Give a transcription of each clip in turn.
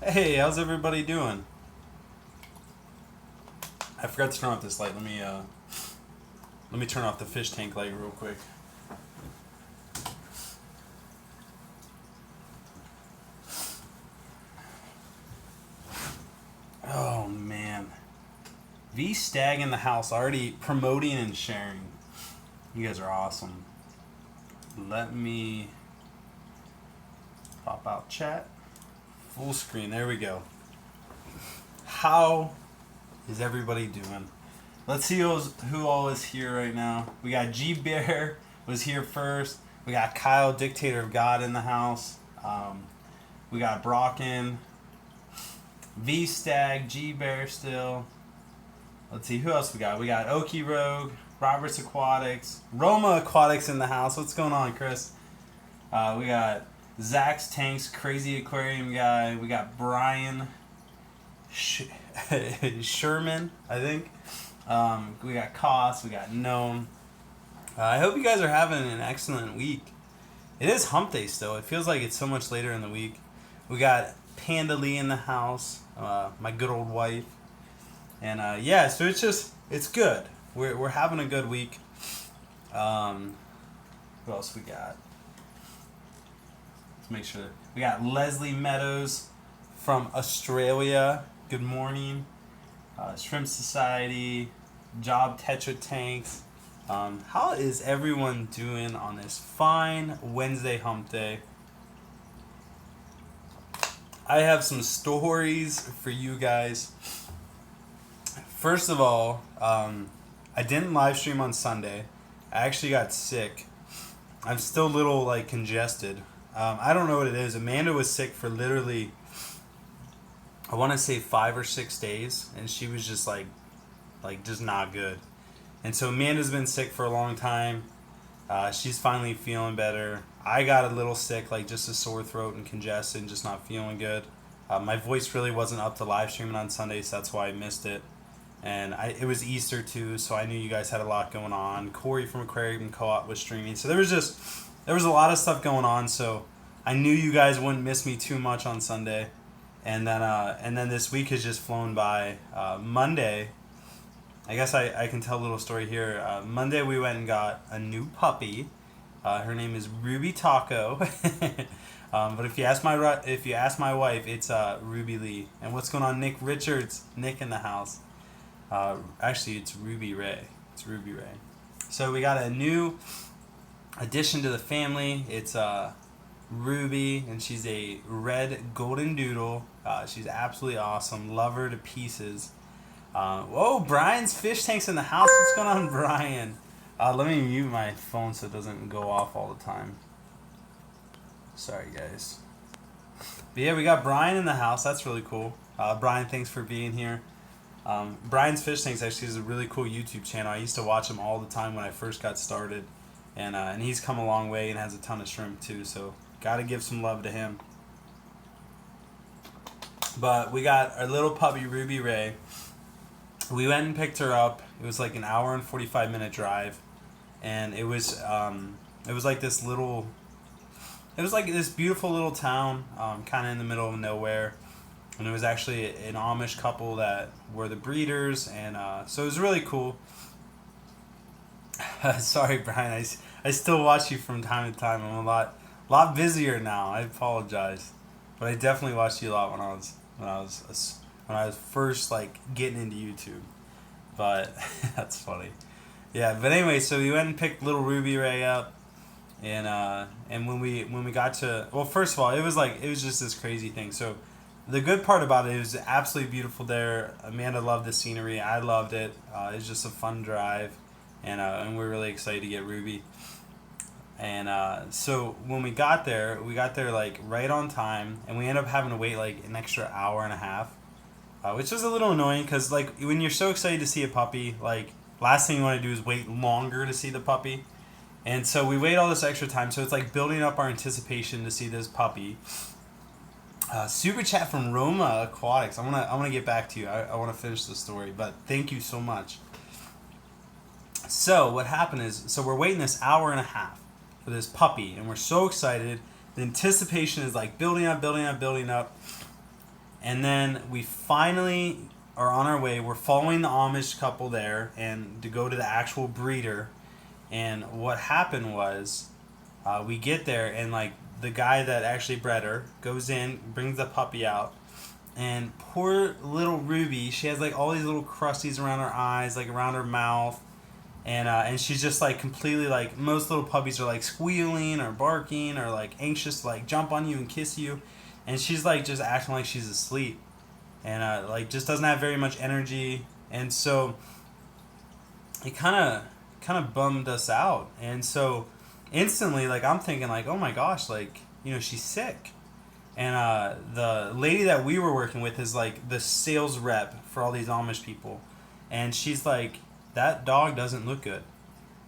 Hey, how's everybody doing? I forgot to turn off this light. Let me turn off the fish tank light real quick. Oh man, V Stag in the house already promoting and sharing. You guys are awesome. Let me pop out chat. Full screen. There we go. How is everybody doing? Let's see who all is here right now. We got G Bear was here first. We got Kyle, Dictator of God, in the house. We got Brocken, V Stag, G Bear still. Let's see who else we got. We got Okie Rogue, Roberts Aquatics, Roma Aquatics in the house. What's going on, Chris? We got Zach's Tanks, Crazy Aquarium Guy. We got Brian Sherman, I think. We got Koss. We got Gnome. I hope you guys are having an excellent week. It is hump day still. It feels like it's so much later in the week. We got Panda Lee in the house, my good old wife. And yeah, so it's good. We're having a good week. Who else we got? Let's make sure. We got Leslie Meadows from Australia. Good morning. Shrimp Society, Job Tetra Tanks. How is everyone doing on this fine Wednesday hump day? I have some stories for you guys. First of all, I didn't live stream on Sunday. I actually got sick. I'm still a little like congested. I don't know what it is. Amanda was sick for literally, I want to say 5 or 6 days, and she was just like just not good. And so Amanda's been sick for a long time. She's finally feeling better. I got a little sick, like just a sore throat and congested, and just not feeling good. My voice really wasn't up to live streaming on Sunday, so that's why I missed it. And it was Easter too, so I knew you guys had a lot going on. Corey from Aquarium Co-op was streaming, so there was a lot of stuff going on. So I knew you guys wouldn't miss me too much on Sunday. And then this week has just flown by. Monday, I guess I can tell a little story here. Monday we went and got a new puppy. Her name is Ruby Taco. But if you ask my wife, it's Ruby Lee. And what's going on, Nick Richards? Nick in the house. Actually, it's Ruby Ray. It's Ruby Ray. So we got a new addition to the family. It's Ruby, and she's a red golden doodle. She's absolutely awesome. Love her to pieces. Whoa, Brian's fish tanks in the house. What's going on, Brian? Let me mute my phone so it doesn't go off all the time. Sorry, guys. But yeah, we got Brian in the house. That's really cool. Brian, thanks for being here. Brian's Fish Tanks actually is a really cool YouTube channel. I used to watch him all the time when I first got started. And he's come a long way and has a ton of shrimp too. So got to give some love to him. But we got our little puppy, Ruby Ray. We went and picked her up. It was like an hour and 45-minute drive. And it was like this little... It was like this beautiful little town, kind of in the middle of nowhere. And it was actually an Amish couple that were the breeders. And so it was really cool. Sorry, Brian. I still watch you from time to time. I'm a lot busier now. I apologize, but I definitely watched you a lot when I was first like getting into YouTube. But that's funny. Yeah. But anyway, so we went and picked little Ruby Ray up, and when we got to, well, first of all, it was just this crazy thing. So the good part about it was absolutely beautiful there. Amanda loved the scenery. I loved it. It was just a fun drive. And we're really excited to get Ruby. And so when we got there like right on time, and we ended up having to wait like an extra hour and a half, which was a little annoying because like when you're so excited to see a puppy, like last thing you want to do is wait longer to see the puppy. And so we wait all this extra time, so it's like building up our anticipation to see this puppy. Super chat from Roma Aquatics. I wanna get back to you. I want to finish the story, but thank you so much. So what happened is, we're waiting this hour and a half for this puppy, and we're so excited. The anticipation is like building up. And then we finally are on our way. We're following the Amish couple there and to go to the actual breeder. And what happened was, we get there and like the guy that actually bred her goes in, brings the puppy out, and poor little Ruby, she has like all these little crusties around her eyes, like around her mouth, and she's just like completely like most little puppies are like squealing or barking or like anxious to like jump on you and kiss you, and she's like just acting like she's asleep, and like just doesn't have very much energy, and so it kind of bummed us out, and so instantly like I'm thinking like, oh my gosh, like she's sick. And the lady that we were working with is like the sales rep for all these Amish people, and she's like, that dog doesn't look good,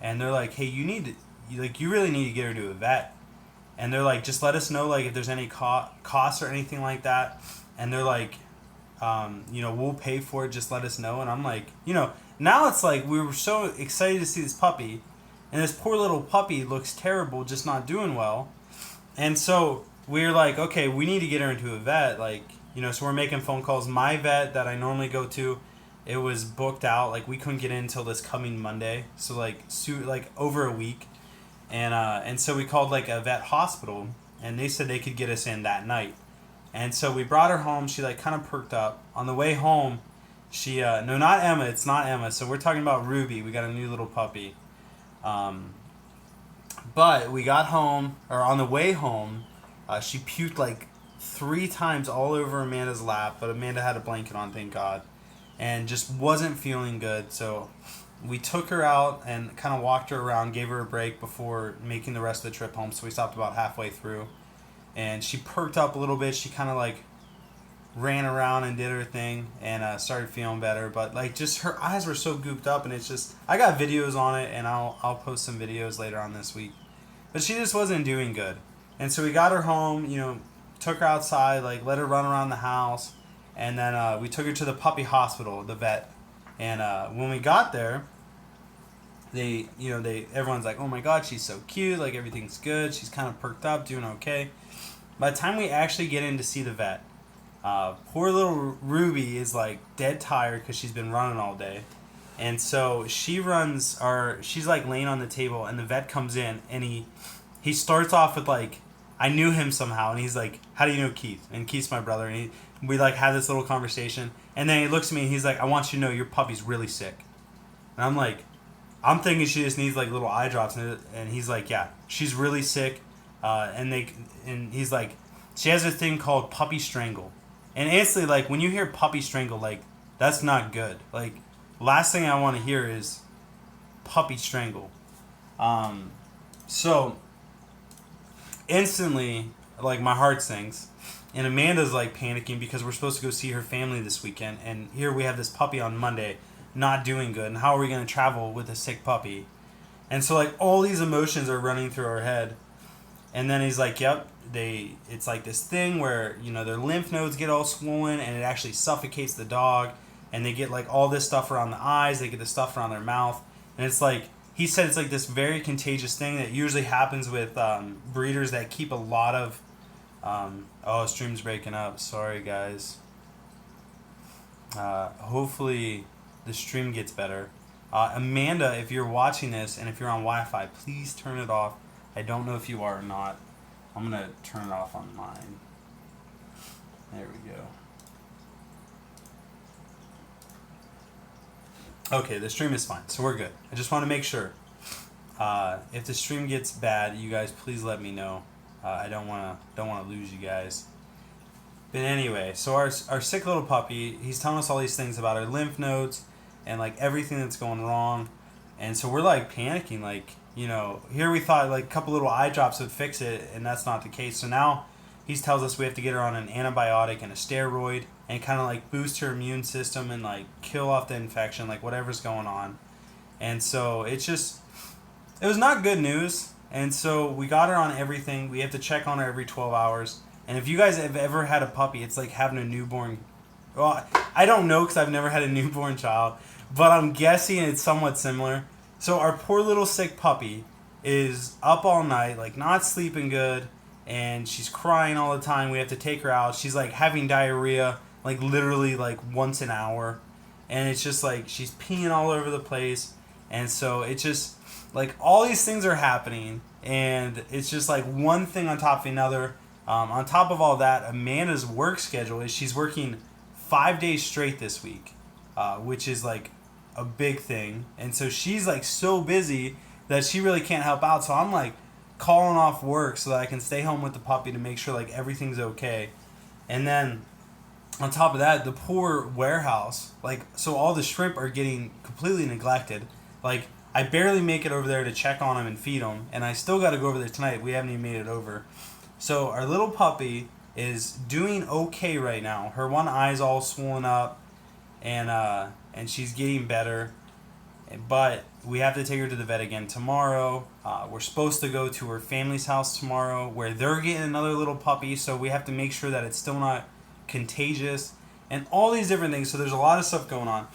and they're like, hey, you really need to get her to a vet, and they're like, just let us know like if there's any costs or anything like that, and they're like, we'll pay for it, just let us know. And I'm like, now it's like we were so excited to see this puppy, and this poor little puppy looks terrible, just not doing well, and so we're like, okay, we need to get her into a vet, like, so we're making phone calls. My vet that I normally go to, it was booked out, like we couldn't get in until this coming Monday, so like over a week, and so we called like a vet hospital, and they said they could get us in that night, and so we brought her home. She like kind of perked up on the way home. She no, not Emma, it's not Emma, so we're talking about Ruby. We got a new little puppy, but we got home, or on the way home, she puked like 3 times all over Amanda's lap, but Amanda had a blanket on, thank God, and just wasn't feeling good. So we took her out and kind of walked her around, gave her a break before making the rest of the trip home. So we stopped about halfway through, and she perked up a little bit. She kind of like ran around and did her thing and started feeling better. But like just her eyes were so gooped up, and it's just, I got videos on it, and I'll post some videos later on this week. But she just wasn't doing good. And so we got her home, took her outside, like let her run around the house, and then we took her to the puppy hospital, the vet. And when we got there, everyone's like, oh my God, she's so cute, like everything's good, she's kind of perked up, doing okay. By the time we actually get in to see the vet, poor little Ruby is like dead tired because she's been running all day. And so she's like laying on the table, and the vet comes in, and he starts off with like, I knew him somehow, and he's like, how do you know Keith? And Keith's my brother, and we like have this little conversation, and then he looks at me and he's like, I want you to know your puppy's really sick. And I'm like, I'm thinking she just needs like little eye drops, and he's like, yeah, she's really sick, and he's like, she has a thing called puppy strangle, and instantly like when you hear puppy strangle, like that's not good. Like last thing I want to hear is puppy strangle. So instantly, like my heart sinks, and Amanda's like panicking because we're supposed to go see her family this weekend, and here we have this puppy on Monday not doing good, and how are we going to travel with a sick puppy? And so like all these emotions are running through our head, and then he's like, yep, it's like this thing where their lymph nodes get all swollen, and it actually suffocates the dog, and they get like all this stuff around the eyes, they get the stuff around their mouth, and it's like, he said it's like this very contagious thing that usually happens with breeders that keep a lot of... stream's breaking up. Sorry, guys. Hopefully the stream gets better. Amanda, if you're watching this and if you're on Wi-Fi, please turn it off. I don't know if you are or not. I'm going to turn it off on mine. There we go. Okay, the stream is fine, so we're good. I just want to make sure. If the stream gets bad, you guys please let me know. I don't want to lose you guys. But anyway, so our sick little puppy, he's telling us all these things about our lymph nodes and like everything that's going wrong, and so we're like panicking, like here we thought like a couple little eye drops would fix it, and that's not the case. So now he tells us we have to get her on an antibiotic and a steroid and kind of like boost her immune system and like kill off the infection, like whatever's going on. And so it was not good news. And so we got her on everything. We have to check on her every 12 hours. And if you guys have ever had a puppy, it's like having a newborn. Well, I don't know because I've never had a newborn child, but I'm guessing it's somewhat similar. So our poor little sick puppy is up all night, like not sleeping good, and she's crying all the time. We have to take her out. She's like having diarrhea, like literally like once an hour, and it's just like she's peeing all over the place, and so it's just like all these things are happening, and it's just like one thing on top of another. On top of all that, Amanda's work schedule is she's working 5 days straight this week, which is like a big thing, and so she's like so busy that she really can't help out. So I'm like calling off work so that I can stay home with the puppy to make sure like everything's okay. And then on top of that, the poor warehouse, like, so all the shrimp are getting completely neglected. Like, I barely make it over there to check on them and feed them, and I still got to go over there tonight. We haven't even made it over. So our little puppy is doing okay right now. Her one eye's all swollen up, and she's getting better. But we have to take her to the vet again tomorrow. We're supposed to go to her family's house tomorrow, where they're getting another little puppy. So we have to make sure that it's still not contagious, and all these different things. So there's a lot of stuff going on.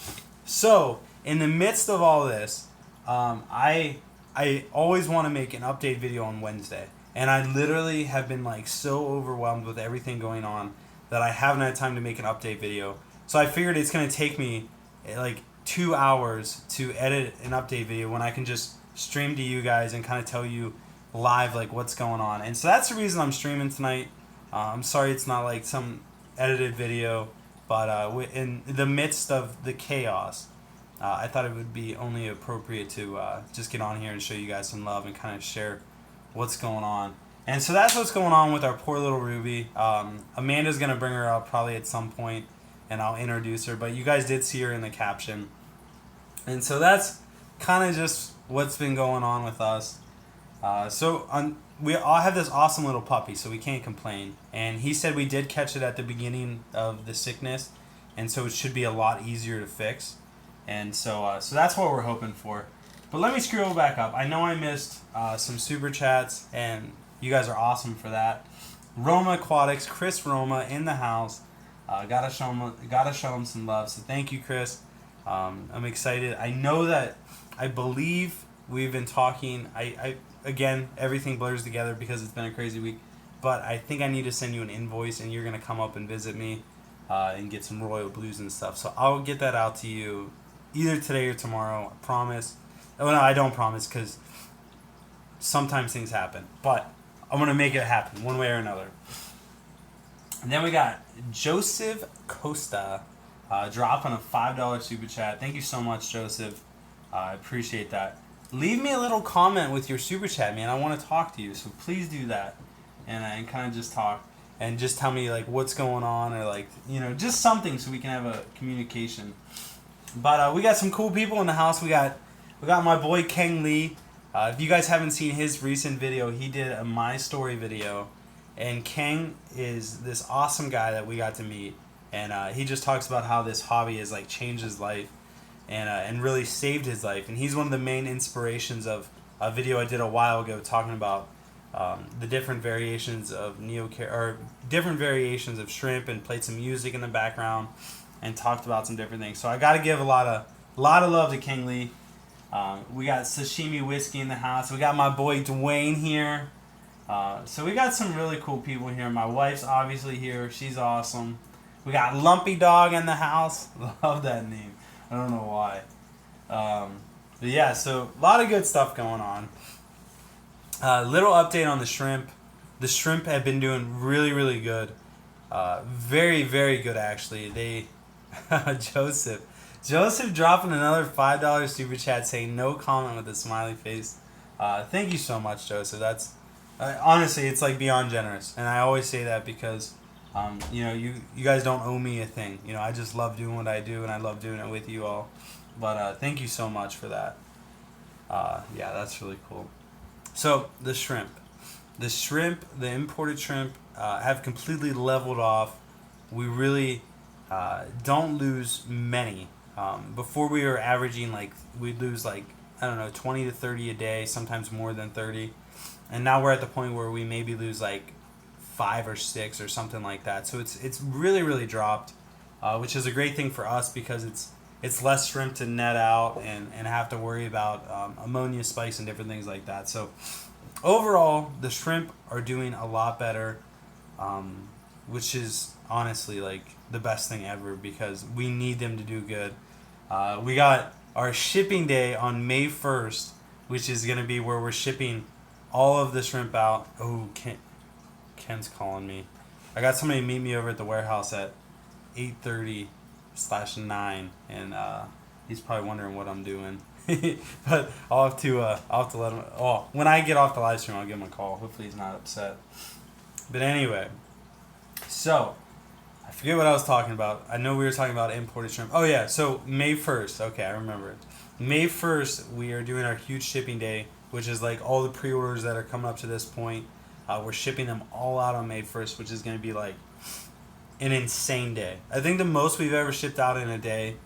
So in the midst of all this, I always want to make an update video on Wednesday. And I literally have been like so overwhelmed with everything going on that I haven't had time to make an update video. So I figured it's going to take me like 2 hours to edit an update video when I can just stream to you guys and kind of tell you live like what's going on. And so that's the reason I'm streaming tonight. I'm sorry it's not like some edited video, but in the midst of the chaos, I thought it would be only appropriate to just get on here and show you guys some love and kind of share what's going on. And so that's what's going on with our poor little Ruby. Amanda's going to bring her up probably at some point, and I'll introduce her. But you guys did see her in the caption. And so that's kind of just what's been going on with us. We all have this awesome little puppy, so we can't complain. And he said we did catch it at the beginning of the sickness, and so it should be a lot easier to fix. And so that's what we're hoping for. But let me scroll back up. I know I missed some super chats, and you guys are awesome for that. Roma Aquatics, Chris Roma in the house. Gotta show him some love. So thank you, Chris. I'm excited. I know that I believe we've been talking. I again, everything blurs together because it's been a crazy week. But I think I need to send you an invoice, and you're gonna come up and visit me and get some royal blues and stuff. So I'll get that out to you either today or tomorrow. I promise. Oh, no, I don't promise because sometimes things happen. But I'm going to make it happen one way or another. And then we got Joseph Costa dropping a $5 super chat. Thank you so much, Joseph. I appreciate that. Leave me a little comment with your super chat, man. I want to talk to you, so please do that. And kind of just talk. And just tell me like what's going on, or like, you know, just something so we can have a communication. But we got some cool people in the house. We got my boy Keng Lee. If you guys haven't seen his recent video, he did a My Story video. And Keng is this awesome guy that we got to meet. And he just talks about how this hobby has like changed his life and really saved his life. And he's one of the main inspirations of a video I did a while ago talking about the different variations of different variations of shrimp, and played some music in the background and talked about some different things. So I got to give a lot of love to Keng Lee. We got Sashimi Whiskey in the house. We got my boy Dwayne here. So we got some really cool people here. My wife's obviously here. She's awesome. We got Lumpy Dog in the house. Love that name. I don't know why. But yeah, so a lot of good stuff going on. Little update on the shrimp. The shrimp have been doing really, really good. Very, very good actually. Joseph dropping another $5 super chat saying no comment with a smiley face. Thank you so much, Joseph. That's honestly, it's like beyond generous, and I always say that because you guys don't owe me a thing. You know, I just love doing what I do, and I love doing it with you all. But thank you so much for that. Yeah, that's really cool. So the shrimp, the imported shrimp have completely leveled off. We really don't lose many. Before we were averaging we'd lose 20 to 30 a day, sometimes more than 30. And now we're at the point where we maybe lose 5 or 6 or something like that. So it's really, really dropped, which is a great thing for us because it's less shrimp to net out and have to worry about ammonia spikes and different things like that. So overall, the shrimp are doing a lot better, which is honestly like the best thing ever because we need them to do good. We got our shipping day on May 1st, which is going to be where we're shipping all of the shrimp out. Oh, Ken's calling me. I got somebody to meet me over at the warehouse at 8:30/9, and he's probably wondering what I'm doing. But I'll have to let him. Oh, when I get off the live stream, I'll give him a call. Hopefully, he's not upset. But anyway, so I forget what I was talking about. I know we were talking about imported shrimp. Oh yeah, so May 1st. Okay, I remember it. May 1st, we are doing our huge shipping day, which is like all the pre-orders that are coming up to this point. We're shipping them all out on May 1st, which is going to be like an insane day. I think the most we've ever shipped out in a day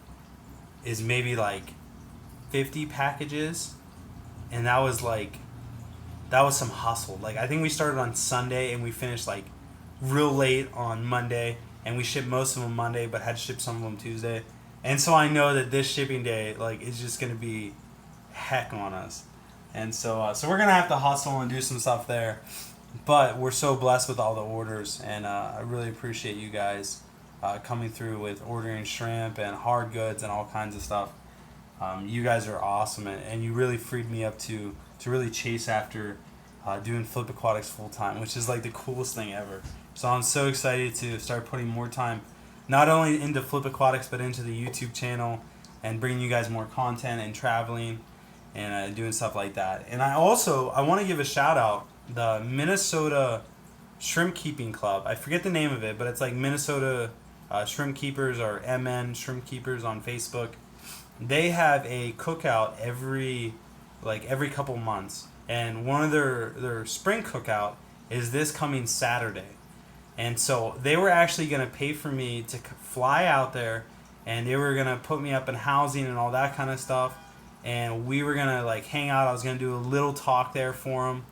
is maybe like 50 packages, and that was some hustle. Like I think we started on Sunday and we finished like real late on Monday, and we shipped most of them Monday but had to ship some of them Tuesday. And so I know that this shipping day like is just going to be heck on us. And so we're going to have to hustle and do some stuff there. But we're so blessed with all the orders, and I really appreciate you guys coming through with ordering shrimp and hard goods and all kinds of stuff. You guys are awesome, and you really freed me up to really chase after doing Flip Aquatics full time, which is like the coolest thing ever. So I'm so excited to start putting more time, not only into Flip Aquatics, but into the YouTube channel and bringing you guys more content and traveling and doing stuff like that. And I want to give a shout out the Minnesota Shrimp Keeping Club. I forget the name of it, but it's like Minnesota Shrimp Keepers or MN Shrimp Keepers on Facebook. They have a cookout every couple months, and one of their spring cookout is this coming Saturday. And so they were actually going to pay for me to fly out there, and they were going to put me up in housing and all that kind of stuff, and we were going to like hang out. I was going to do a little talk there for them.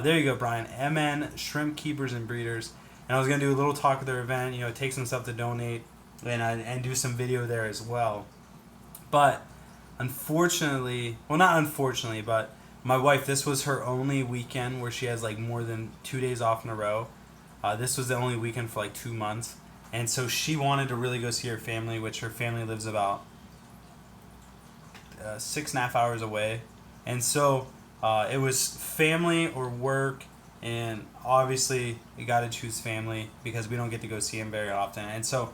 There you go, Brian. MN Shrimp Keepers and Breeders. And I was going to do a little talk at their event, take some stuff to donate and do some video there as well. But unfortunately, well, not unfortunately, but my wife, this was her only weekend where she has like more than 2 days off in a row. This was the only weekend for like 2 months. And so she wanted to really go see her family, which her family lives about 6.5 hours away. And so it was family or work, and obviously you got to choose family because we don't get to go see him very often. And so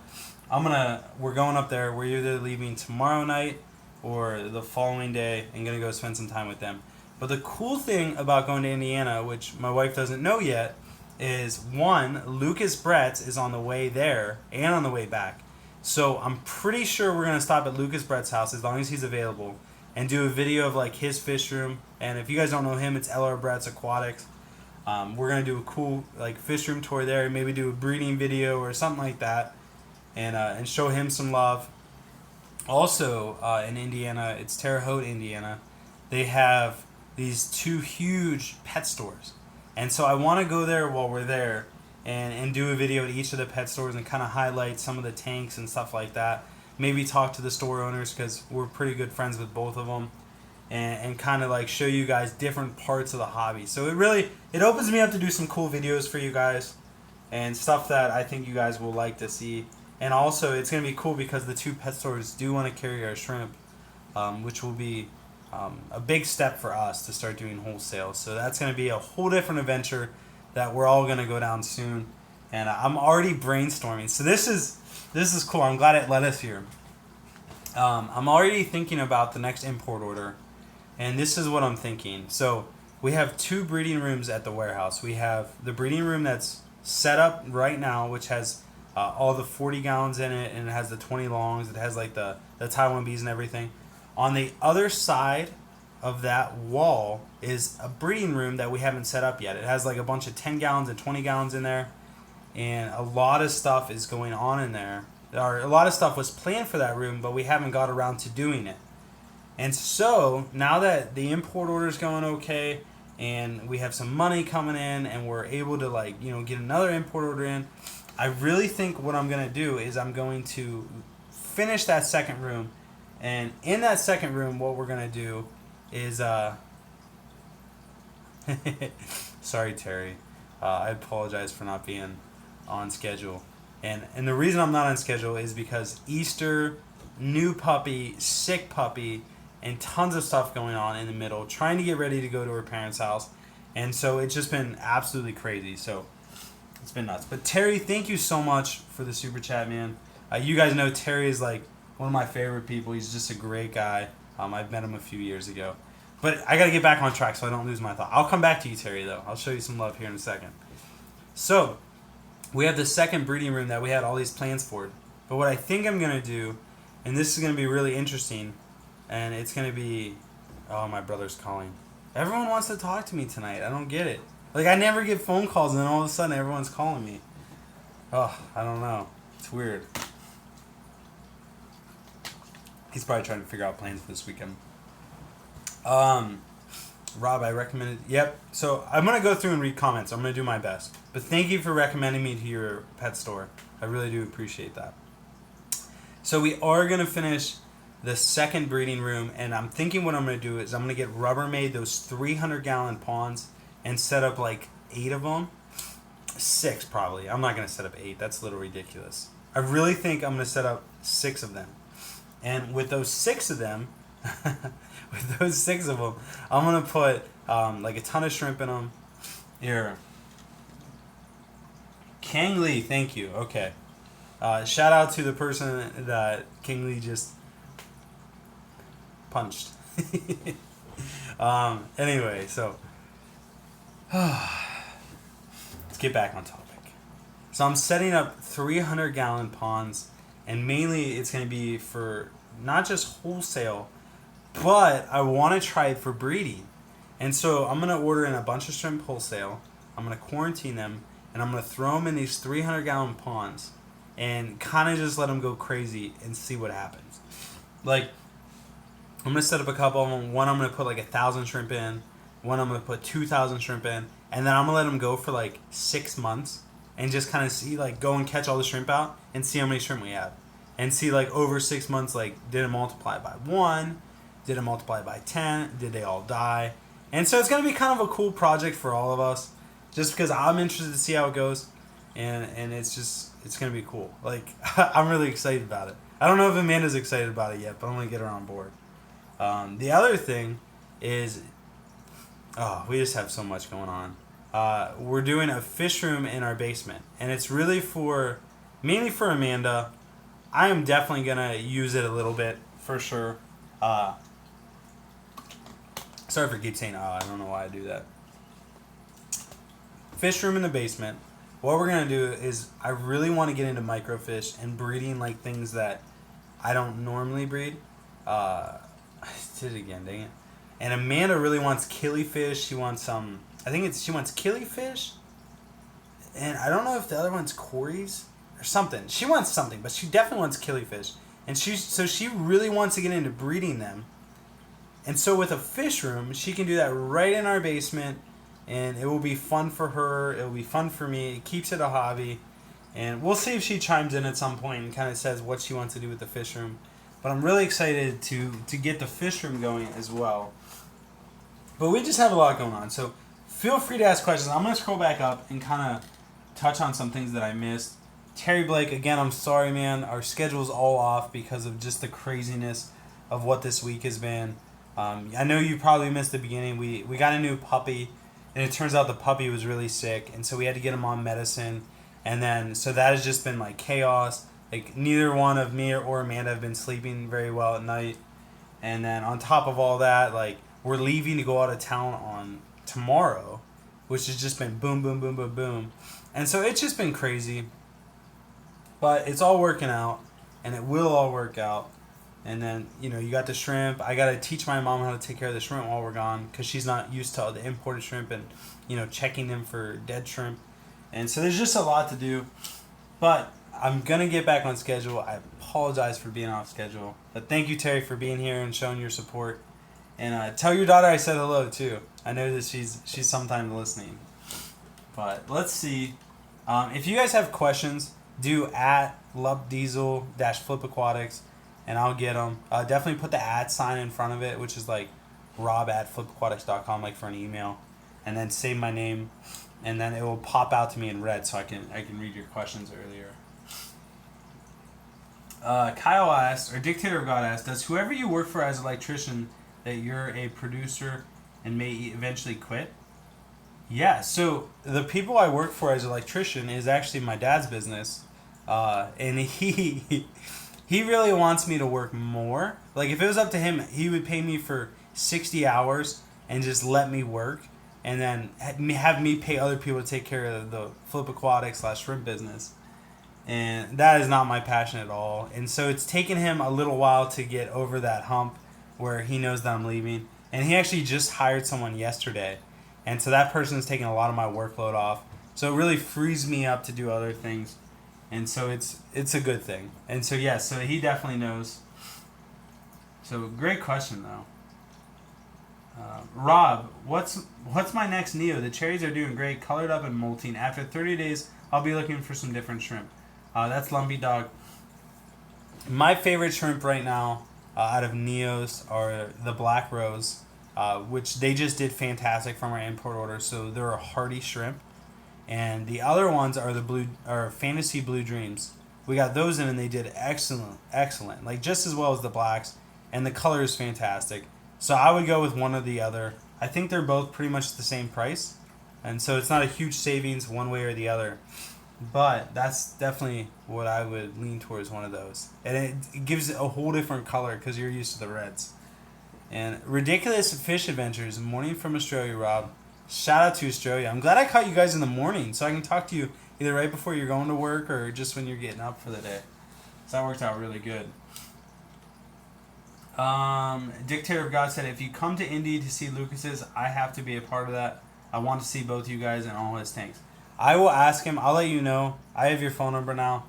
we're going up there. We're either leaving tomorrow night or the following day and gonna go spend some time with them. But the cool thing about going to Indiana, which my wife doesn't know yet, is one, Lucas Brett's is on the way there and on the way back. So I'm pretty sure we're gonna stop at Lucas Brett's house as long as he's available and do a video of like his fish room. And if you guys don't know him, it's LR Brett's Aquatics. We're gonna do a cool like fish room tour there, maybe do a breeding video or something like that, and show him some love. Also in Indiana, it's Terre Haute, Indiana. They have these 2 huge pet stores, and so I want to go there while we're there and do a video at each of the pet stores and kind of highlight some of the tanks and stuff like that. Maybe talk to the store owners because we're pretty good friends with both of them, and kind of like show you guys different parts of the hobby. So it opens me up to do some cool videos for you guys and stuff that I think you guys will like to see. And also it's going to be cool because the 2 pet stores do want to carry our shrimp, which will be a big step for us to start doing wholesale. So that's going to be a whole different adventure that we're all going to go down soon. And I'm already brainstorming. So this is cool. I'm glad it led us here. I'm already thinking about the next import order. And this is what I'm thinking. So we have 2 breeding rooms at the warehouse. We have the breeding room that's set up right now, which has all the 40 gallons in it, and it has the 20 longs. It has like the Taiwan bees and everything. On the other side of that wall is a breeding room that we haven't set up yet. It has like a bunch of 10 gallons and 20 gallons in there, and a lot of stuff is going on in there. A lot of stuff was planned for that room, but we haven't got around to doing it. And so now that the import order is going okay, and we have some money coming in, and we're able to get another import order in, I really think what I'm going to do is I'm going to finish that second room. And in that second room, what we're going to do is Sorry, Terry. I apologize for not being on schedule. And the reason I'm not on schedule is because Easter, new puppy, sick puppy, and tons of stuff going on in the middle, trying to get ready to go to her parents' house. And so it's just been absolutely crazy. So it's been nuts. But Terry, thank you so much for the super chat, man. You guys know Terry is like one of my favorite people. He's just a great guy. I've met him a few years ago. But I got to get back on track so I don't lose my thought. I'll come back to you, Terry, though. I'll show you some love here in a second. So, we have the second breeding room that we had all these plans for. But what I think I'm going to do, and this is going to be really interesting, and it's going to be... Oh, my brother's calling. Everyone wants to talk to me tonight. I don't get it. Like, I never get phone calls, and then all of a sudden everyone's calling me. Oh, I don't know. It's weird. He's probably trying to figure out plans for this weekend. Rob, I recommended... Yep. So, I'm going to go through and read comments. I'm going to do my best. But thank you for recommending me to your pet store. I really do appreciate that. So, we are going to finish the second breeding room. And I'm thinking what I'm going to do is I'm going to get Rubbermaid those 300-gallon ponds and set up like 8 of them. 6 probably. I'm not going to set up 8. That's a little ridiculous. I really think I'm going to set up 6 of them. And with those 6 of them... With those 6 of them, I'm going to put like a ton of shrimp in them. Here. King Lee, thank you. Okay. Shout out to the person that King Lee just punched. Anyway, so let's get back on topic. So I'm setting up 300-gallon ponds, and mainly it's going to be for not just wholesale, but I want to try it for breeding. And so I'm going to order in a bunch of shrimp wholesale. I'm going to quarantine them, and I'm going to throw them in these 300-gallon ponds and kind of just let them go crazy and see what happens. Like, I'm going to set up a couple of them. One I'm going to put like 1,000 shrimp in. One I'm going to put 2,000 shrimp in. And then I'm going to let them go for like 6 months and just kind of see, like, go and catch all the shrimp out and see how many shrimp we have. And see, like, over 6 months, like, did it multiply by 1? Did it multiply by 10? Did they all die? And so it's going to be kind of a cool project for all of us, just because I'm interested to see how it goes, and it's going to be cool. Like, I'm really excited about it. I don't know if Amanda's excited about it yet, but I'm going to get her on board. The other thing is, we just have so much going on. We're doing a fish room in our basement, and it's really mainly for Amanda. I am definitely going to use it a little bit, for sure. Sorry for keep saying, I don't know why I do that. Fish room in the basement. What we're going to do is I really want to get into microfish and breeding like things that I don't normally breed. I did it again, dang it. And Amanda really wants killifish. She wants she wants killifish. And I don't know if the other one's Corey's or something. She wants something, but she definitely wants killifish. And she really wants to get into breeding them. And so with a fish room, she can do that right in our basement, and it will be fun for her. It will be fun for me. It keeps it a hobby. And we'll see if she chimes in at some point and kind of says what she wants to do with the fish room. But I'm really excited to get the fish room going as well. But we just have a lot going on. So feel free to ask questions. I'm going to scroll back up and kind of touch on some things that I missed. Terry Blake, again, I'm sorry, man. Our schedule's all off because of just the craziness of what this week has been. I know you probably missed the beginning. We got a new puppy, and it turns out the puppy was really sick, and so we had to get him on medicine. And then, so that has just been like chaos. Like, neither one of me or Amanda have been sleeping very well at night. And then on top of all that, like, we're leaving to go out of town on tomorrow, which has just been boom, boom, boom, boom, boom. And so it's just been crazy. But it's all working out, and it will all work out. And then, you got the shrimp. I got to teach my mom how to take care of the shrimp while we're gone, because she's not used to the imported shrimp and, checking them for dead shrimp. And so there's just a lot to do. But I'm going to get back on schedule. I apologize for being off schedule. But thank you, Terry, for being here and showing your support. And tell your daughter I said hello, too. I know that she's sometimes listening. But let's see. If you guys have questions, do @LubDiesel-Flip Aquatics. And I'll get them. Definitely put the @ sign in front of it, which is like rob@flipaquatics.com, like for an email. and then say my name, and then it will pop out to me in red, so I can read your questions earlier. Kyle asked, or Dictator of God asked, does whoever you work for as an electrician that you're a producer and may eventually quit? Yeah, so the people I work for as an electrician is actually my dad's business, and he really wants me to work more. Like, if it was up to him, he would pay me for 60 hours and just let me work, and then have me pay other people to take care of the Flip Aquatics / shrimp business. And that is not my passion at all. And so it's taken him a little while to get over that hump where he knows that I'm leaving. And he actually just hired someone yesterday. And so that person is taking a lot of my workload off. So it really frees me up to do other things. And so it's a good thing. And so, yeah, so he definitely knows. So great question, though. Rob, what's my next Neo? The cherries are doing great, colored up and molting. After 30 days, I'll be looking for some different shrimp. That's Lumpy Dog. My favorite shrimp right now out of Neos are the Black Rose, which they just did fantastic from our import order. So they're a hardy shrimp. And the other ones are the Fantasy Blue Dreams. We got those in and they did excellent. Like just as well as the blacks. And the color is fantastic. So I would go with one or the other. I think they're both pretty much the same price. And so it's not a huge savings one way or the other. But that's definitely what I would lean towards, one of those. And it gives a whole different color because you're used to the reds. And Ridiculous Fish Adventures, morning from Australia, Rob. Shout out to Australia. I'm glad I caught you guys in the morning so I can talk to you either right before you're going to work or just when you're getting up for the day. So that worked out really good. Dictator of God said, if you come to Indy to see Lucas's, I have to be a part of that. I want to see both you guys and all his tanks. I will ask him. I'll let you know. I have your phone number now.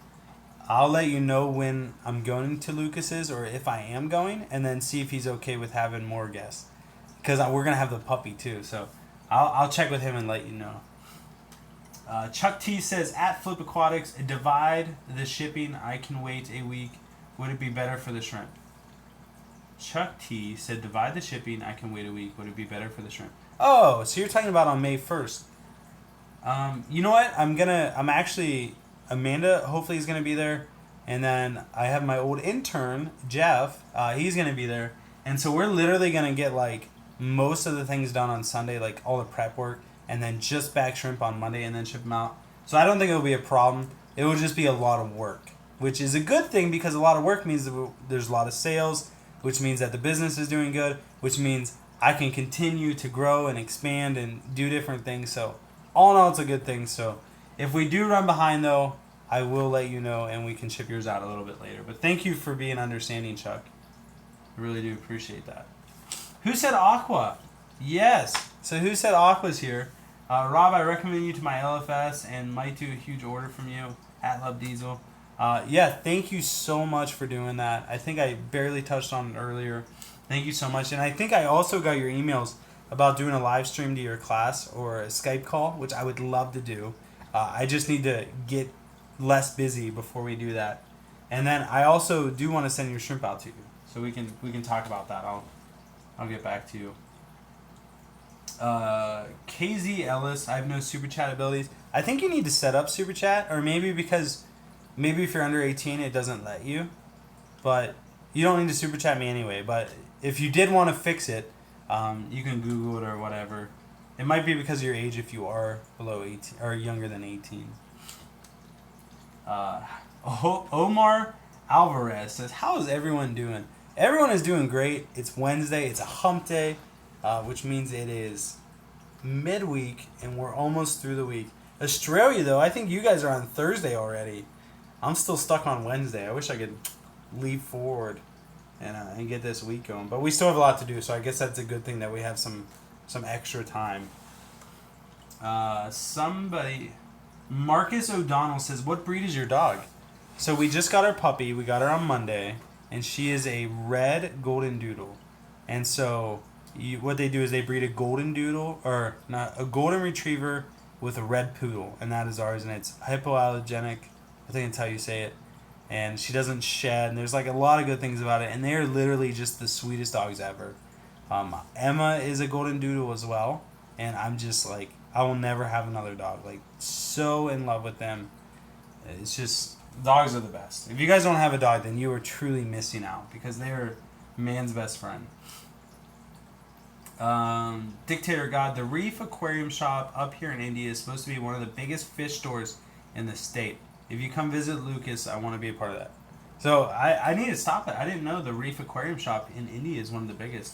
I'll let you know when I'm going to Lucas's or if I am going, and then see if he's okay with having more guests. Because we're going to have the puppy too. So I'll check with him and let you know. Chuck T says, at Flip Aquatics, divide the shipping. I can wait a week. Would it be better for the shrimp? Chuck T said, divide the shipping. I can wait a week. Would it be better for the shrimp? Oh, so you're talking about on May 1st. You know what? I'm actually, Amanda hopefully is going to be there. And then I have my old intern, Jeff. He's going to be there. And so we're literally going to get like most of the things done on Sunday, like all the prep work, and then just bag shrimp on Monday and then ship them out. So I don't think it'll be a problem. It will just be a lot of work, which is a good thing because a lot of work means that there's a lot of sales, which means that the business is doing good, which means I can continue to grow and expand and do different things. So all in all, it's a good thing. So if we do run behind, though, I will let you know, and we can ship yours out a little bit later. But thank you for being understanding, Chuck. I really do appreciate that. Who said Aqua? Yes. So who said Aqua's here? Rob, I recommend you to my LFS and might do a huge order from you at Love Diesel. Yeah, thank you so much for doing that. I think I barely touched on it earlier. Thank you so much. And I think I also got your emails about doing a live stream to your class or a Skype call, which I would love to do. I just need to get less busy before we do that. And then I also do want to send your shrimp out to you, so we can talk about that. I'll get back to you. KZ Ellis, I have no super chat abilities. I think you need to set up super chat, or maybe if you're under 18 it doesn't let you, but you don't need to super chat me anyway. But if you did want to fix it, you can Google it or whatever. It might be because of your age if you are below 18 or younger than 18. Omar Alvarez says, how is everyone doing? Everyone is doing great. It's Wednesday. It's a hump day, which means it is midweek, and we're almost through the week. Australia, though, I think you guys are on Thursday already. I'm still stuck on Wednesday. I wish I could leap forward and get this week going. But we still have a lot to do, so I guess that's a good thing that we have some extra time. Marcus O'Donnell says, what breed is your dog? So we just got our puppy. We got her on Monday, and she is a red golden doodle. And so what they do is they breed a golden doodle, or not, a golden retriever with a red poodle, and that is ours, and it's hypoallergenic. I think that's how you say it. And she doesn't shed, and there's like a lot of good things about it, and they're literally just the sweetest dogs ever. Emma is a golden doodle as well. and I'm just like, I will never have another dog. Like, so in love with them. It's just, dogs are the best. If you guys don't have a dog, then you are truly missing out because they are man's best friend. Dictator God, the Reef Aquarium Shop up here in India is supposed to be one of the biggest fish stores in the state. If you come visit Lucas, I want to be a part of that. So I need to stop it. I didn't know the Reef Aquarium Shop in India is one of the biggest.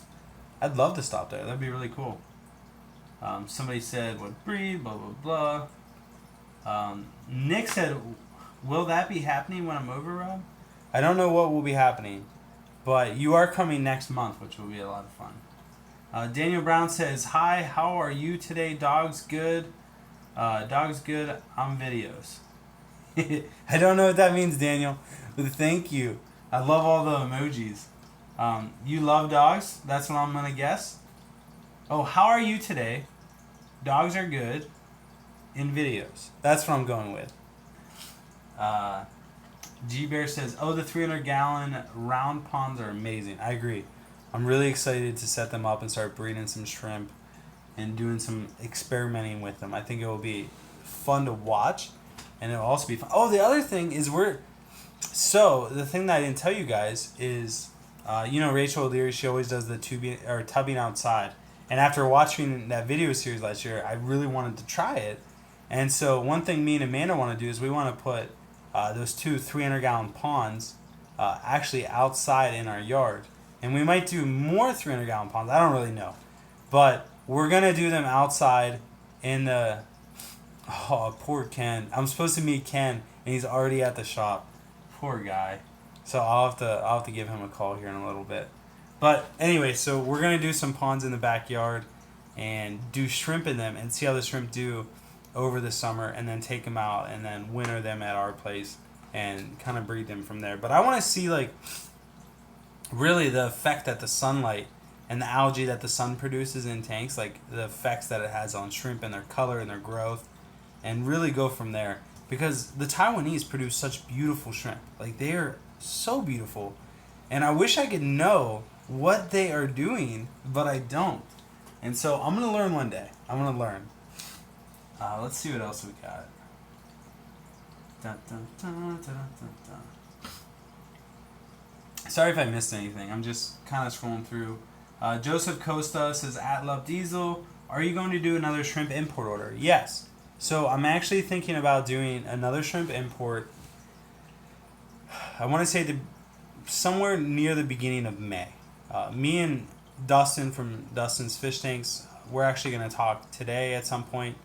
I'd love to stop there. That'd be really cool. Somebody said, what breed, blah, blah, blah. Nick said, will that be happening when I'm over, Rob? I don't know what will be happening, but you are coming next month, which will be a lot of fun. Daniel Brown says, hi, how are you today? Dogs good? Dogs good on videos. I don't know what that means, Daniel, but thank you. I love all the emojis. You love dogs? That's what I'm going to guess. Oh, how are you today? Dogs are good in videos. That's what I'm going with. G-Bear says, oh, the 300-gallon round ponds are amazing. I agree. I'm really excited to set them up and start breeding some shrimp and doing some experimenting with them. I think it will be fun to watch, and it will also be fun. Oh, the other thing is so the thing that I didn't tell you guys is, Rachel O'Leary, she always does the tubbing outside. And after watching that video series last year, I really wanted to try it. And so one thing me and Amanda want to do is we want to put those two 300-gallon ponds actually outside in our yard. And we might do more 300-gallon ponds. I don't really know. But we're going to do them outside in the... Oh, poor Ken. I'm supposed to meet Ken, and he's already at the shop. Poor guy. So I'll have to give him a call here in a little bit. But anyway, so we're going to do some ponds in the backyard and do shrimp in them and see how the shrimp do over the summer, and then take them out and then winter them at our place and kind of breed them from there. But I want to see, like, really the effect that the sunlight and the algae that the sun produces in tanks, like the effects that it has on shrimp and their color and their growth, and really go from there. Because the Taiwanese produce such beautiful shrimp. Like, they are so beautiful. And I wish I could know what they are doing, but I don't. And so I'm going to learn one day. I'm going to learn. Let's see what else we got. Dun, dun, dun, dun, dun, dun. Sorry if I missed anything. I'm just kind of scrolling through. Joseph Costa says, at Love Diesel, are you going to do another shrimp import order? Yes. So I'm actually thinking about doing another shrimp import. I want to say somewhere near the beginning of May. Me and Dustin from Dustin's Fish Tanks, we're actually going to talk today at some point.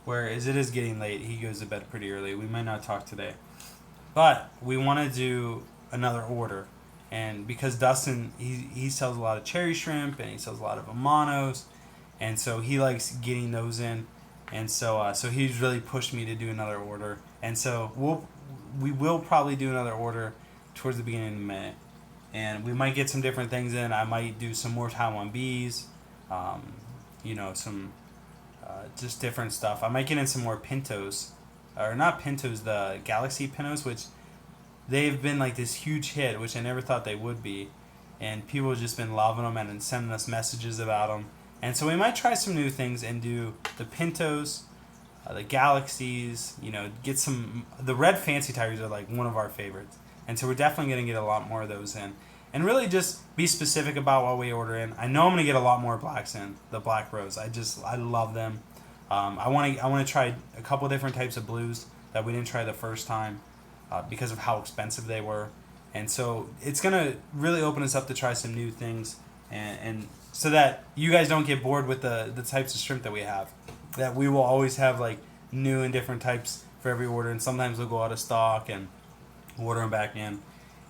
Whereas it is getting late, he goes to bed pretty early. We might not talk today. But we want to do another order. And because Dustin, he sells a lot of cherry shrimp and he sells a lot of Amanos. And so he likes getting those in. And so he's really pushed me to do another order. And so we will probably do another order towards the beginning of May. And we might get some different things in. I might do some more Taiwan bees, some just different stuff. I might get in some more pintos. Or not pintos, the Galaxy pintos, which they've been like this huge hit, which I never thought they would be. And people have just been loving them and sending us messages about them. And so we might try some new things and do the pintos, the Galaxies, get some... The red fancy tigers are like one of our favorites. And so we're definitely going to get a lot more of those in. And really just be specific about what we order in. I know I'm going to get a lot more blacks in, the black rose. I love them. I want to try a couple different types of blues that we didn't try the first time because of how expensive they were. And so it's going to really open us up to try some new things and so that you guys don't get bored with the types of shrimp that we have. That we will always have like new and different types for every order, and sometimes they'll go out of stock and order them back in.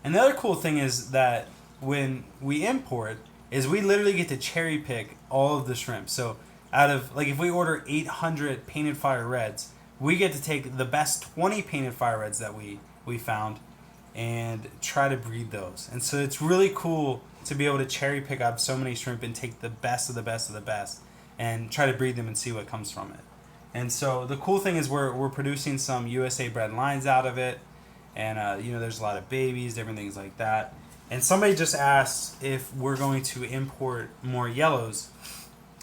And the other cool thing is that when we import is we literally get to cherry pick all of the shrimp. So out of, like, if we order 800 painted fire reds, we get to take the best 20 painted fire reds that we found and try to breed those. And so it's really cool to be able to cherry pick up so many shrimp and take the best of the best of the best and try to breed them and see what comes from it. And so the cool thing is we're producing some USA bred lines out of it. And, there's a lot of babies, different things like that. And somebody just asked if we're going to import more yellows.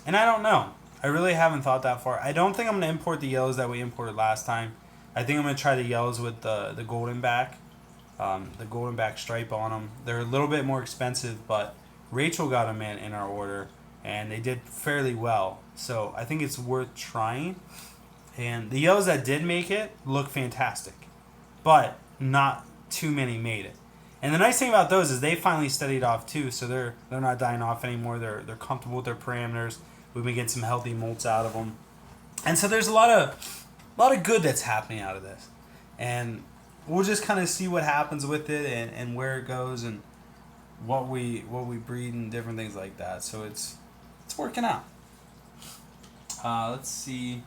And I don't know. I really haven't thought that far. I don't think I'm gonna import the yellows that we imported last time. I think I'm gonna try the yellows with the golden back, the golden back stripe on them. They're a little bit more expensive, but Rachel got them in our order, and they did fairly well. So I think it's worth trying. And the yellows that did make it look fantastic, but not too many made it. And the nice thing about those is they finally steadied off too, so they're not dying off anymore. They're comfortable with their parameters. We've been getting some healthy molts out of them, and so there's a lot of good that's happening out of this. And we'll just kind of see what happens with it and where it goes and what we breed and different things like that. So it's working out. Let's see.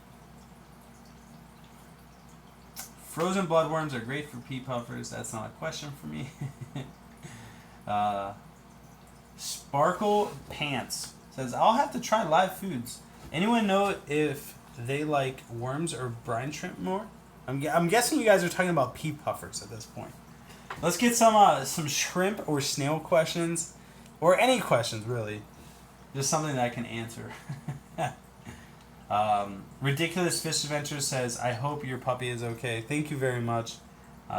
Frozen bloodworms are great for pea puffers. That's not a question for me. Sparkle Pants says, I'll have to try live foods. Anyone know if they like worms or brine shrimp more? I'm guessing you guys are talking about pea puffers at this point. Let's get some shrimp or snail questions, or any questions really. Just something that I can answer. Ridiculous Fish Adventure says, I hope your puppy is okay. Thank you very much.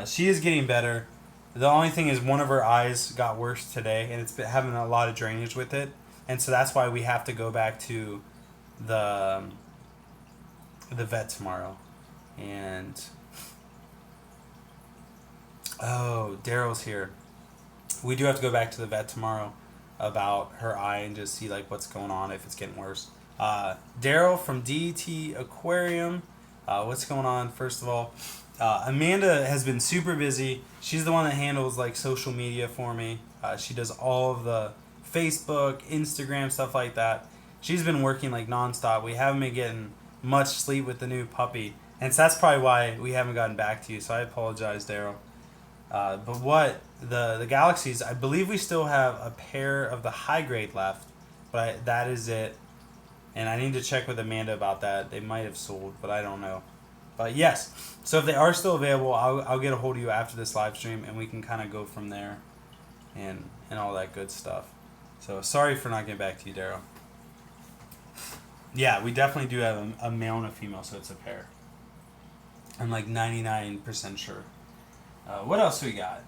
She is getting better. The only thing is one of her eyes got worse today, and it's been having a lot of drainage with it. And so that's why we have to go back to the vet tomorrow. And oh, Daryl's here. We do have to go back to the vet tomorrow about her eye and just see like what's going on, if it's getting worse. Daryl from DT Aquarium. What's going on? First of all, Amanda has been super busy. She's the one that handles like social media for me. She does all of the Facebook, Instagram, stuff like that. She's been working like nonstop. We haven't been getting much sleep with the new puppy, and so that's probably why we haven't gotten back to you. So I apologize, Daryl. But what the Galaxies? I believe we still have a pair of the high grade left, but that is it. And I need to check with Amanda about that. They might have sold, but I don't know. But yes, so if they are still available, I'll get a hold of you after this live stream, and we can kind of go from there, and all that good stuff. So sorry for not getting back to you, Daryl. Yeah, we definitely do have a male and a female, so it's a pair. I'm like 99% sure. What else we got?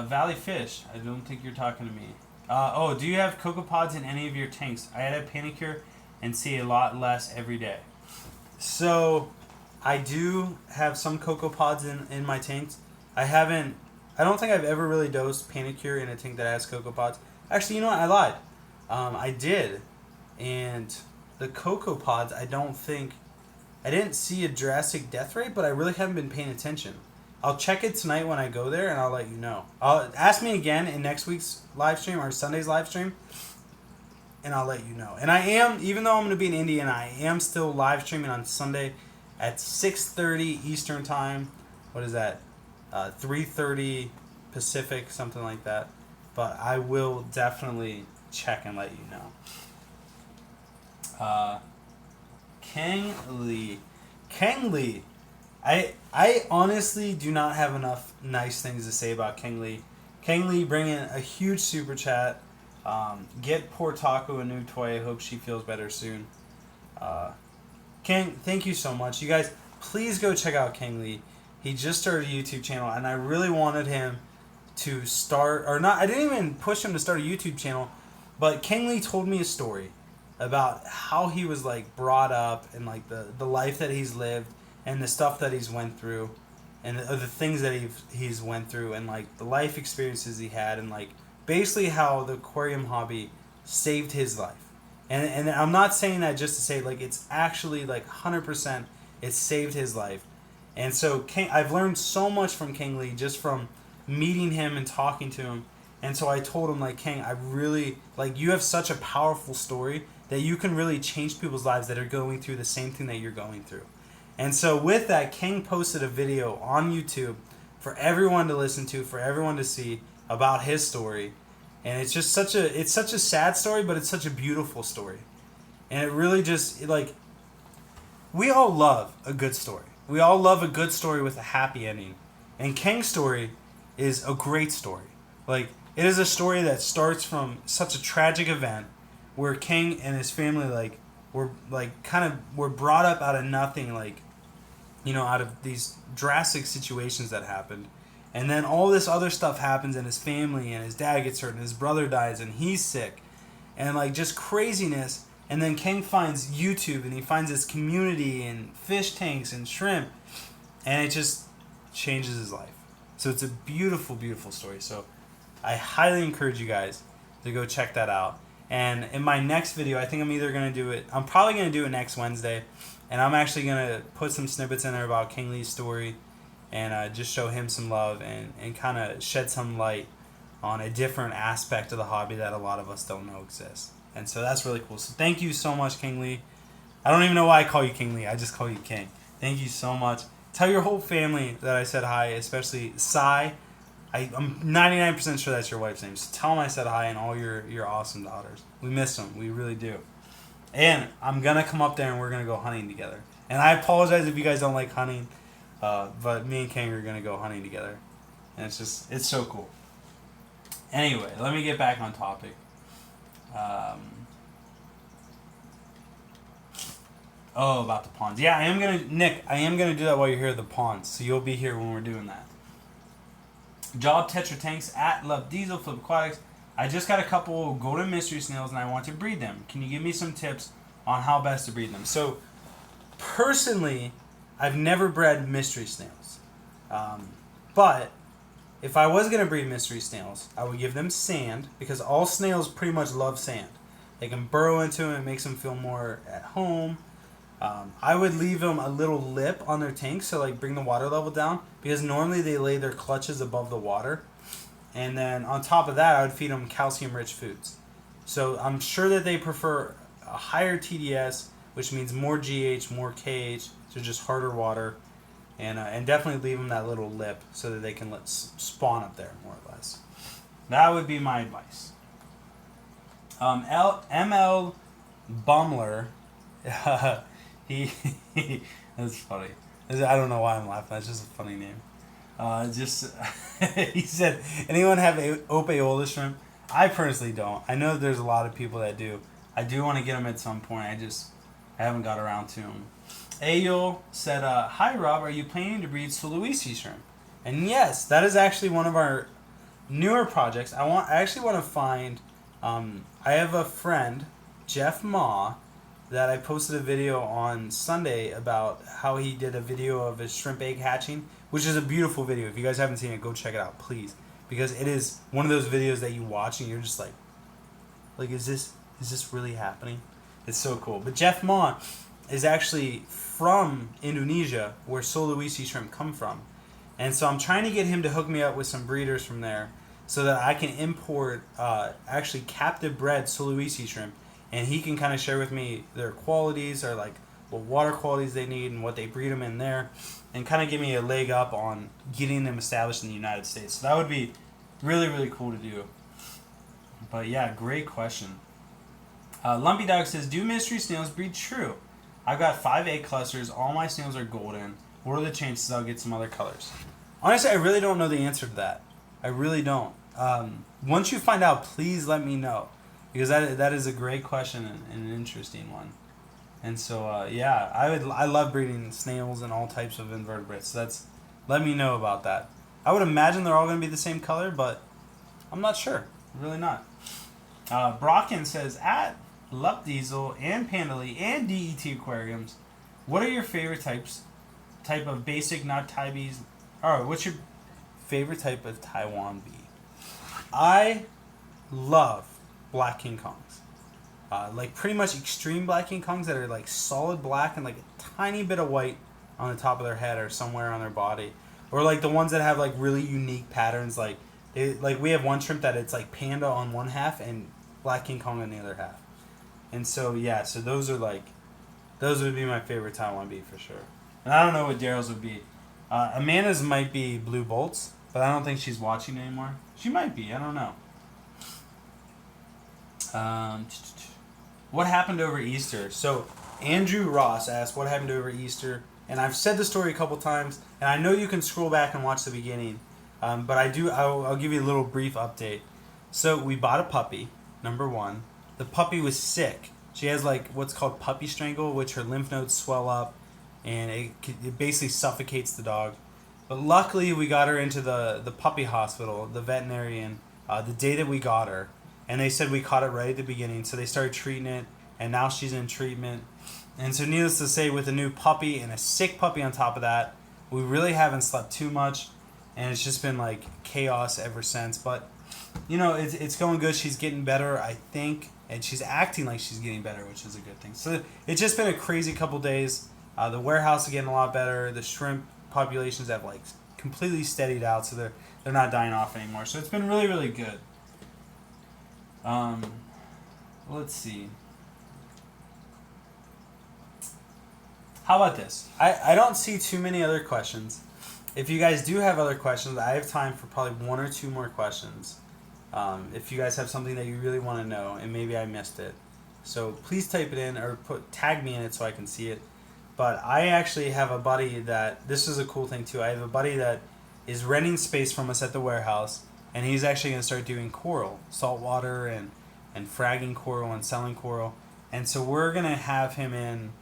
Valley Fish. I don't think you're talking to me. Do you have cocopods in any of your tanks? I had a panicure and see a lot less every day. So, I do have some cocopods in my tanks. I don't think I've ever really dosed panicure in a tank that has cocopods. Actually, you know what? I lied. I did. And the cocopods, I didn't see a drastic death rate, but I really haven't been paying attention. I'll check it tonight when I go there, and I'll let you know. Ask me again in next week's live stream or Sunday's live stream, and I'll let you know. And I am, even though I'm going to be in India, and I am still live streaming on Sunday at 6:30 Eastern Time. What is that? 3:30 Pacific, something like that. But I will definitely check and let you know. Kang Lee. I honestly do not have enough nice things to say about Kang Lee. Kang Lee bringing a huge super chat. Get poor Taco a new toy. I hope she feels better soon. Kang, thank you so much. You guys, please go check out Kang Lee. He just started a YouTube channel, and I really wanted him to start, or not, I didn't even push him to start a YouTube channel, but Kang Lee told me a story about how he was like brought up and like the life that he's lived and the stuff that he's went through and the things that he's went through and like the life experiences he had and like basically how the aquarium hobby saved his life. And I'm not saying that just to say like it's actually like 100% it saved his life. And so I've learned so much from Kang Lee just from meeting him and talking to him. And so I told him like, Kang, I really like you have such a powerful story that you can really change people's lives that are going through the same thing that you're going through. And so with that, Kang posted a video on YouTube for everyone to listen to, for everyone to see about his story. And it's just such a sad story, but it's such a beautiful story. And it really just like we all love a good story. We all love a good story with a happy ending. And Kang's story is a great story. Like it is a story that starts from such a tragic event where King and his family were brought up out of nothing, out of these drastic situations that happened. And then all this other stuff happens in his family, and his dad gets hurt, and his brother dies, and he's sick. And just craziness. And then King finds YouTube, and he finds this community and fish tanks and shrimp. And it just changes his life. So it's a beautiful, beautiful story. So I highly encourage you guys to go check that out. And in my next video, I think I'm probably going to do it next Wednesday. And I'm actually going to put some snippets in there about King Lee's story and just show him some love and kind of shed some light on a different aspect of the hobby that a lot of us don't know exists. And so that's really cool. So thank you so much, King Lee. I don't even know why I call you King Lee. I just call you King. Thank you so much. Tell your whole family that I said hi, especially Sai. I'm 99% sure that's your wife's name. So tell them I said hi and all your awesome daughters. We miss them. We really do. And I'm going to come up there and we're going to go hunting together. And I apologize if you guys don't like hunting. But me and King are going to go hunting together. And it's so cool. Anyway, let me get back on topic. About the ponds. Yeah, Nick, I am gonna do that while you're here at the ponds. So you'll be here when we're doing that. Job Tetra Tanks at Love Diesel Flip Aquatics. I just got a couple golden mystery snails and I want to breed them. Can you give me some tips on how best to breed them? So, personally, I've never bred mystery snails. But if I was gonna breed mystery snails, I would give them sand because all snails pretty much love sand. They can burrow into it, it makes them feel more at home. I would leave them a little lip on their tank, so bring the water level down, because normally they lay their clutches above the water. And then on top of that, I would feed them calcium-rich foods. So I'm sure that they prefer a higher TDS, which means more GH, more KH, so just harder water. And definitely leave them that little lip so that they can spawn up there, more or less. That would be my advice. ML Bumler, that's funny. I don't know why I'm laughing. That's just a funny name. He said, anyone have Opeola shrimp? I personally don't. I know there's a lot of people that do. I do want to get them at some point. I haven't got around to them. Ayol said, hi Rob, are you planning to breed Sulawesi shrimp? And yes, that is actually one of our newer projects. I actually want to find, I have a friend, Jeff Ma, that I posted a video on Sunday about how he did a video of his shrimp egg hatching, which is a beautiful video. If you guys haven't seen it, go check it out, please. Because it is one of those videos that you watch and you're just like is this really happening? It's so cool. But Jeff Ma is actually from Indonesia, where Sulawesi shrimp come from. And so I'm trying to get him to hook me up with some breeders from there so that I can import actually captive bred Sulawesi shrimp. And he can kind of share with me their qualities, or what water qualities they need and what they breed them in there, and kind of give me a leg up on getting them established in the United States. So that would be really, really cool to do. But yeah, great question. Lumpy Dog says, do mystery snails breed true? I've got 5 egg clusters. All my snails are golden. What are the chances I'll get some other colors? Honestly, I really don't know the answer to that. I really don't. Once you find out, please let me know. Because that is a great question and an interesting one. And so, yeah, I love breeding snails and all types of invertebrates. So let me know about that. I would imagine they're all going to be the same color, but I'm not sure. Really not. Brocken says, at Lup Diesel and Pandaley and DET aquariums, what are your favorite type of basic, not Thai bees? Or what's your favorite type of Taiwan bee? I love Black King Kongs. Pretty much extreme Black King Kongs that are solid black and a tiny bit of white on the top of their head or somewhere on their body. Or the ones that have really unique patterns. We have one shrimp that it's panda on one half and Black King Kong on the other half. And so yeah, so those would be my favorite Taiwan bee for sure. And I don't know what Daryl's would be. Amanda's might be Blue Bolts, but I don't think she's watching anymore. She might be, I don't know. What happened over Easter? So Andrew Ross asked what happened over Easter, and I've said the story a couple times, and I know you can scroll back and watch the beginning, but I'll give you a little brief update. So we bought a puppy, number one. The puppy was sick. She has like what's called puppy strangle, which her lymph nodes swell up, and it basically suffocates the dog. But luckily, we got her into the puppy hospital, the veterinarian, the day that we got her, and they said we caught it right at the beginning. So they started treating it, and now she's in treatment. And so, needless to say, with a new puppy and a sick puppy on top of that, we really haven't slept too much, and it's just been like chaos ever since. But you know, it's going good. She's getting better, I think, and she's acting like she's getting better, which is a good thing. So it's just been a crazy couple days. The warehouse is getting a lot better. The shrimp populations have like completely steadied out, so they're not dying off anymore. So it's been really, really good. Let's see. How about this? I don't see too many other questions. If you guys do have other questions, I have time for probably one or two more questions. If you guys have something that you really want to know, and maybe I missed it. So please type it in or tag me in it so I can see it. But I actually have a buddy that, this is a cool thing too, I have a buddy that is renting space from us at the warehouse, and he's actually going to start doing coral, saltwater and fragging coral and selling coral. And so we're going to have him in,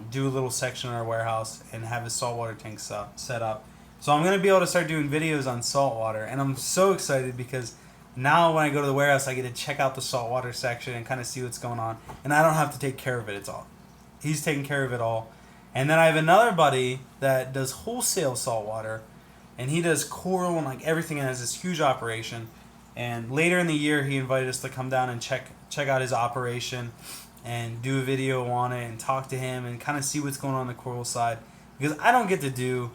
do a little section in our warehouse and have his saltwater tank set up. So I'm going to be able to start doing videos on saltwater, and I'm so excited because now when I go to the warehouse, I get to check out the saltwater section and kind of see what's going on, and I don't have to take care of it. He's taking care of it all. And then I have another buddy that does wholesale saltwater, and he does coral and like everything, and has this huge operation. And later in the year, he invited us to come down and check out his operation and do a video on it and talk to him and kind of see what's going on the coral side, because I don't get to do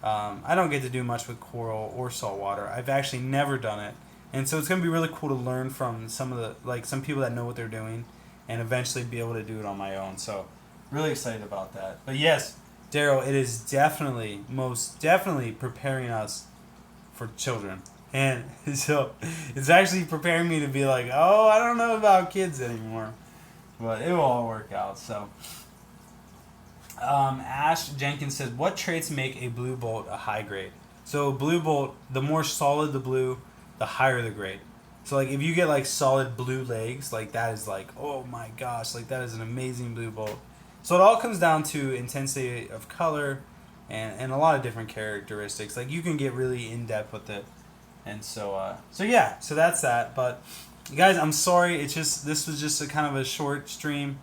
much with coral or saltwater. I've actually never done it, and so it's gonna be really cool to learn from some people that know what they're doing, and eventually be able to do it on my own. So really excited about that. But yes, Daryl, it is most definitely preparing us for children. And so it's actually preparing me to be like, oh, I don't know about kids anymore. But it will all work out. So Ash Jenkins says, what traits make a blue bolt a high grade? So blue bolt, the more solid the blue, the higher the grade. So like if you get like solid blue legs, like that is like, oh my gosh, like that is an amazing blue bolt. So it all comes down to intensity of color and a lot of different characteristics. Like you can get really in depth with it. And so that's that. But guys, I'm sorry. This was just a kind of a short stream.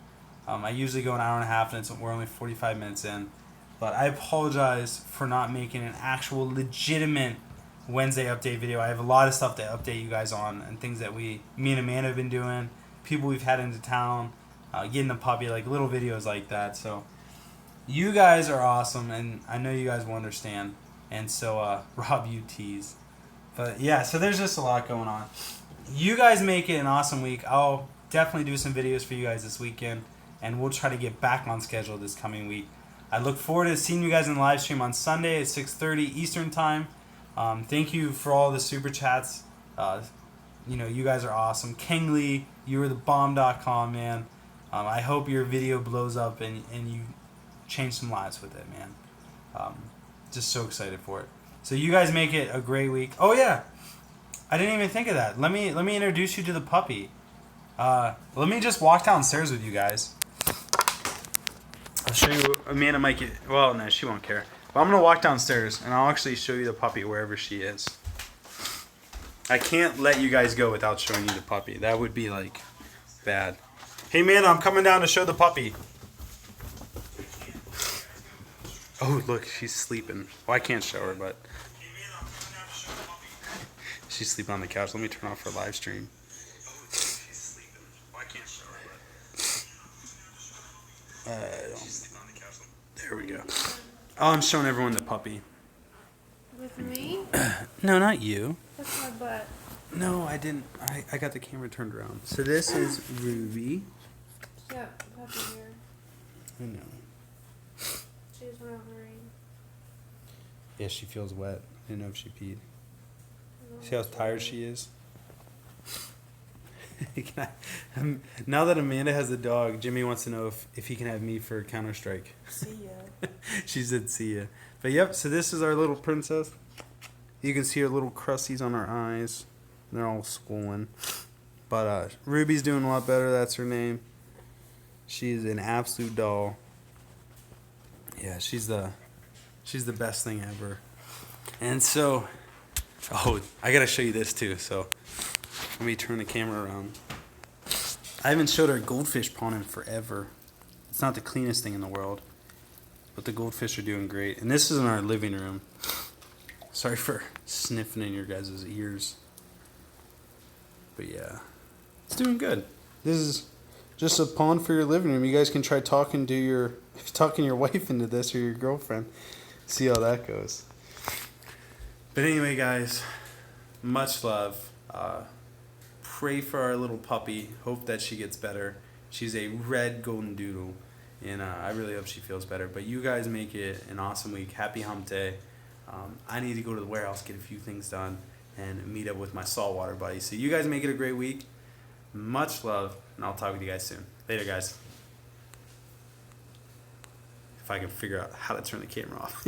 I usually go an hour and a half, and we're only 45 minutes in. But I apologize for not making an actual legitimate Wednesday update video. I have a lot of stuff to update you guys on, and things that me and Amanda have been doing, people we've had into town, getting the puppy, like little videos like that. So you guys are awesome, and I know you guys will understand. And so Rob, you tease. But yeah, so there's just a lot going on. You guys make it an awesome week. I'll definitely do some videos for you guys this weekend, and we'll try to get back on schedule this coming week. I look forward to seeing you guys in the live stream on Sunday at 6:30 Eastern Time. Thank you for all the super chats. You guys are awesome. Kingly, you were the bomb.com, man. I hope your video blows up and you change some lives with it, man. Just so excited for it. So you guys make it a great week. Oh yeah, I didn't even think of that. Let me introduce you to the puppy. Let me just walk downstairs with you guys. I'll show you. Amanda might get. Well, no, she won't care. But I'm gonna walk downstairs and I'll actually show you the puppy wherever she is. I can't let you guys go without showing you the puppy. That would be like bad. Hey Amanda, I'm coming down to show the puppy. Oh look, she's sleeping. Well, I can't show her, but she's sleeping on the couch. Let me turn off her live stream. There we go. Oh, I'm showing everyone the puppy. With me? No, not you. That's my butt. No, I didn't. I got the camera turned around. So this is Ruby. Yep, puppy here. I know. She just went out in the rain. Yeah, she feels wet. I didn't know if she peed. See how tired she is? Now that Amanda has a dog, Jimmy wants to know if he can have me for Counter-Strike. See ya. She said see ya. But yep, so this is our little princess. You can see her little crusties on her eyes. They're all swollen. But Ruby's doing a lot better. That's her name. She's an absolute doll. Yeah, she's the best thing ever. And so, oh, I gotta show you this too. So let me turn the camera around. I haven't showed our goldfish pond in forever. It's not the cleanest thing in the world, but the goldfish are doing great. And this is in our living room. Sorry for sniffing in your guys' ears. But yeah, it's doing good. This is just a pond for your living room. You guys can try talking your wife into this, or your girlfriend. See how that goes. But anyway, guys, much love. Pray for our little puppy. Hope that she gets better. She's a red golden doodle, and I really hope she feels better. But you guys make it an awesome week. Happy hump day. I need to go to the warehouse, get a few things done, and meet up with my saltwater buddies. So you guys make it a great week. Much love, and I'll talk with you guys soon. Later, guys. If I can figure out how to turn the camera off.